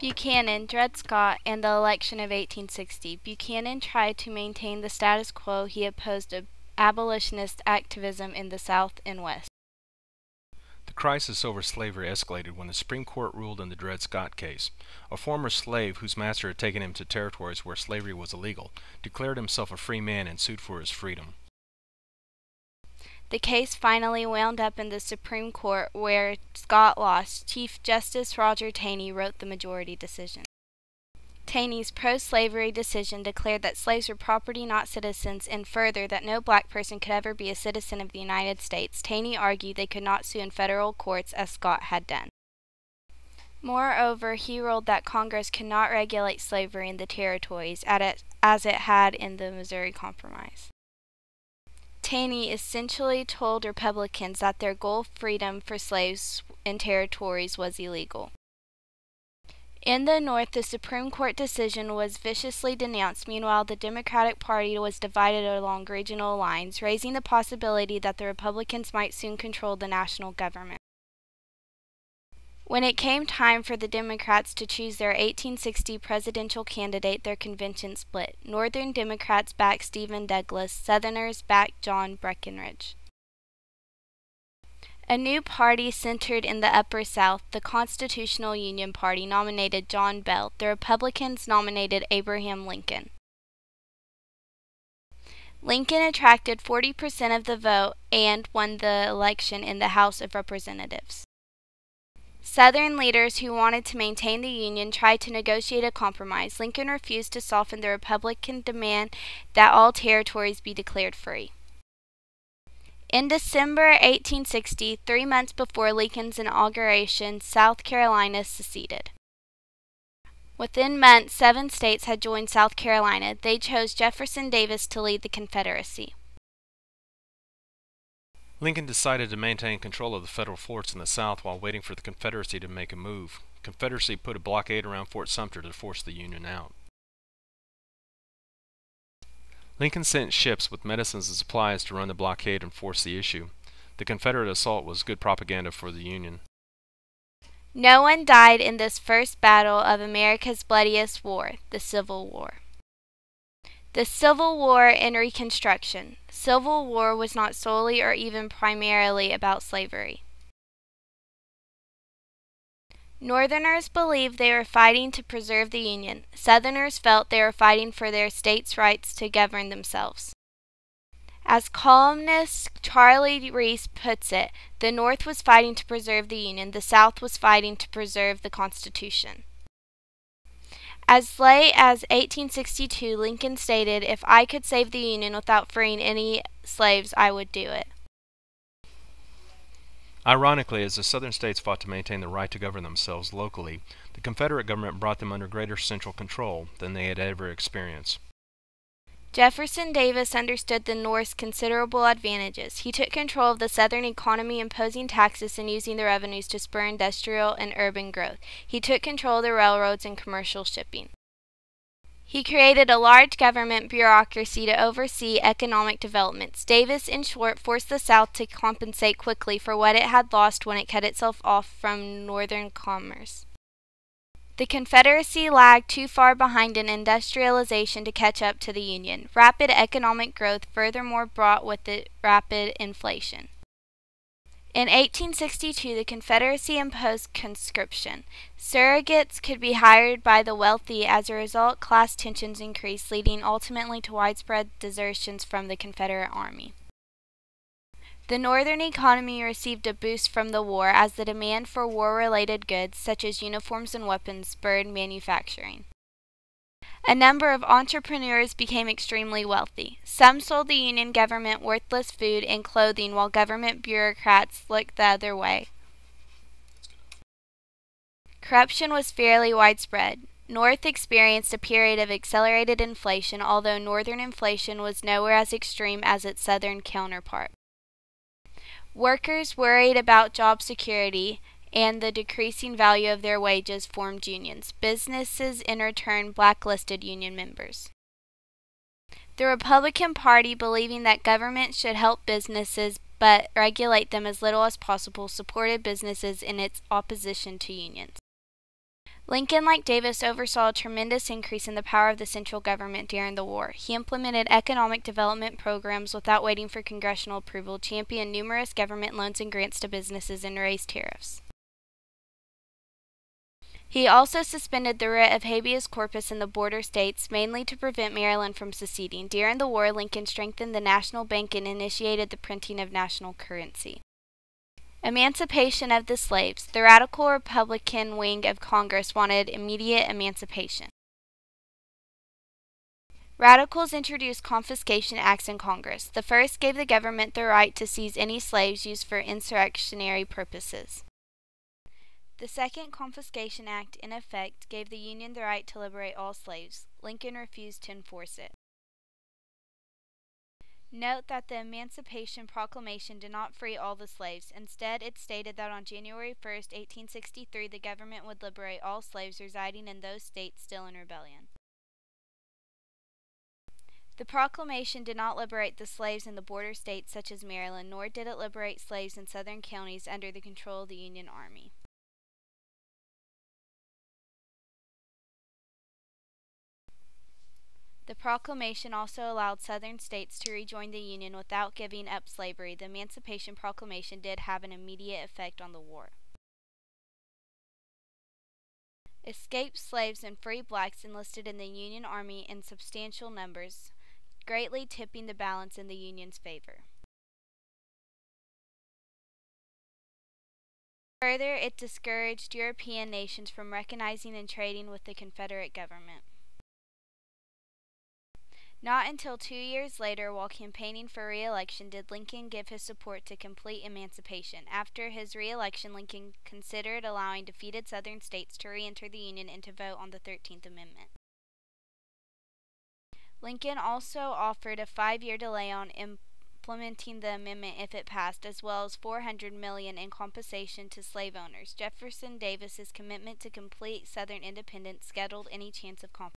Buchanan, Dred Scott, and the election of 1860. Buchanan tried to maintain the status quo. He opposed abolitionist activism in the South and West. The crisis over slavery escalated when the Supreme Court ruled in the Dred Scott case. A former slave whose master had taken him to territories where slavery was illegal declared himself a free man and sued for his freedom. The case finally wound up in the Supreme Court, where Scott lost. Chief Justice Roger Taney wrote the majority decision. Taney's pro-slavery decision declared that slaves were property, not citizens, and further that no black person could ever be a citizen of the United States. Taney argued they could not sue in federal courts as Scott had done. Moreover, he ruled that Congress could not regulate slavery in the territories as it had in the Missouri Compromise. Taney essentially told Republicans that their goal of freedom for slaves in territories was illegal. In the North, the Supreme Court decision was viciously denounced. Meanwhile, the Democratic Party was divided along regional lines, raising the possibility that the Republicans might soon control the national government. When it came time for the Democrats to choose their 1860 presidential candidate, their convention split. Northern Democrats backed Stephen Douglas, Southerners backed John Breckinridge. A new party centered in the Upper South, the Constitutional Union Party, nominated John Bell. The Republicans nominated Abraham Lincoln. Lincoln attracted 40% of the vote and won the election in the House of Representatives. Southern leaders who wanted to maintain the Union tried to negotiate a compromise. Lincoln refused to soften the Republican demand that all territories be declared free. In December 1860, 3 months before Lincoln's inauguration, South Carolina seceded. Within months, 7 states had joined South Carolina. They chose Jefferson Davis to lead the Confederacy. Lincoln decided to maintain control of the federal forts in the South while waiting for the Confederacy to make a move. The Confederacy put a blockade around Fort Sumter to force the Union out. Lincoln sent ships with medicines and supplies to run the blockade and force the issue. The Confederate assault was good propaganda for the Union. No one died in this first battle of America's bloodiest war, the Civil War. The Civil War and Reconstruction. Civil War was not solely or even primarily about slavery. Northerners believed they were fighting to preserve the Union. Southerners felt they were fighting for their states' rights to govern themselves. As columnist Charlie Reese puts it, the North was fighting to preserve the Union, the South was fighting to preserve the Constitution. As late as 1862, Lincoln stated, "If I could save the Union without freeing any slaves, I would do it." Ironically, as the Southern states fought to maintain the right to govern themselves locally, the Confederate government brought them under greater central control than they had ever experienced. Jefferson Davis understood the North's considerable advantages. He took control of the Southern economy, imposing taxes and using the revenues to spur industrial and urban growth. He took control of the railroads and commercial shipping. He created a large government bureaucracy to oversee economic developments. Davis, in short, forced the South to compensate quickly for what it had lost when it cut itself off from Northern commerce. The Confederacy lagged too far behind in industrialization to catch up to the Union. Rapid economic growth furthermore brought with it rapid inflation. In 1862, the Confederacy imposed conscription. Surrogates could be hired by the wealthy. As a result, class tensions increased, leading ultimately to widespread desertions from the Confederate Army. The Northern economy received a boost from the war as the demand for war-related goods, such as uniforms and weapons, spurred manufacturing. A number of entrepreneurs became extremely wealthy. Some sold the Union government worthless food and clothing, while government bureaucrats looked the other way. Corruption was fairly widespread. North experienced a period of accelerated inflation, although Northern inflation was nowhere as extreme as its Southern counterpart. Workers worried about job security and the decreasing value of their wages formed unions. Businesses in return blacklisted union members. The Republican Party, believing that government should help businesses but regulate them as little as possible, supported businesses in its opposition to unions. Lincoln, like Davis, oversaw a tremendous increase in the power of the central government during the war. He implemented economic development programs without waiting for congressional approval, championed numerous government loans and grants to businesses, and raised tariffs. He also suspended the writ of habeas corpus in the border states, mainly to prevent Maryland from seceding. During the war, Lincoln strengthened the national bank and initiated the printing of national currency. Emancipation of the slaves. The radical Republican wing of Congress wanted immediate emancipation. Radicals introduced confiscation acts in Congress. The first gave the government the right to seize any slaves used for insurrectionary purposes. The Second Confiscation Act, in effect, gave the Union the right to liberate all slaves. Lincoln refused to enforce it. Note that the Emancipation Proclamation did not free all the slaves. Instead, it stated that on January 1, 1863, the government would liberate all slaves residing in those states still in rebellion. The proclamation did not liberate the slaves in the border states such as Maryland, nor did it liberate slaves in southern counties under the control of the Union Army. The proclamation also allowed southern states to rejoin the Union without giving up slavery. The Emancipation Proclamation did have an immediate effect on the war. Escaped slaves and free blacks enlisted in the Union Army in substantial numbers, greatly tipping the balance in the Union's favor. Further, it discouraged European nations from recognizing and trading with the Confederate government. Not until 2 years later, while campaigning for re-election, did Lincoln give his support to complete emancipation. After his re-election, Lincoln considered allowing defeated Southern states to re-enter the Union and to vote on the 13th Amendment. Lincoln also offered a 5-year delay on implementing the amendment if it passed, as well as $400 million in compensation to slave owners. Jefferson Davis's commitment to complete Southern independence scuttled any chance of compensation.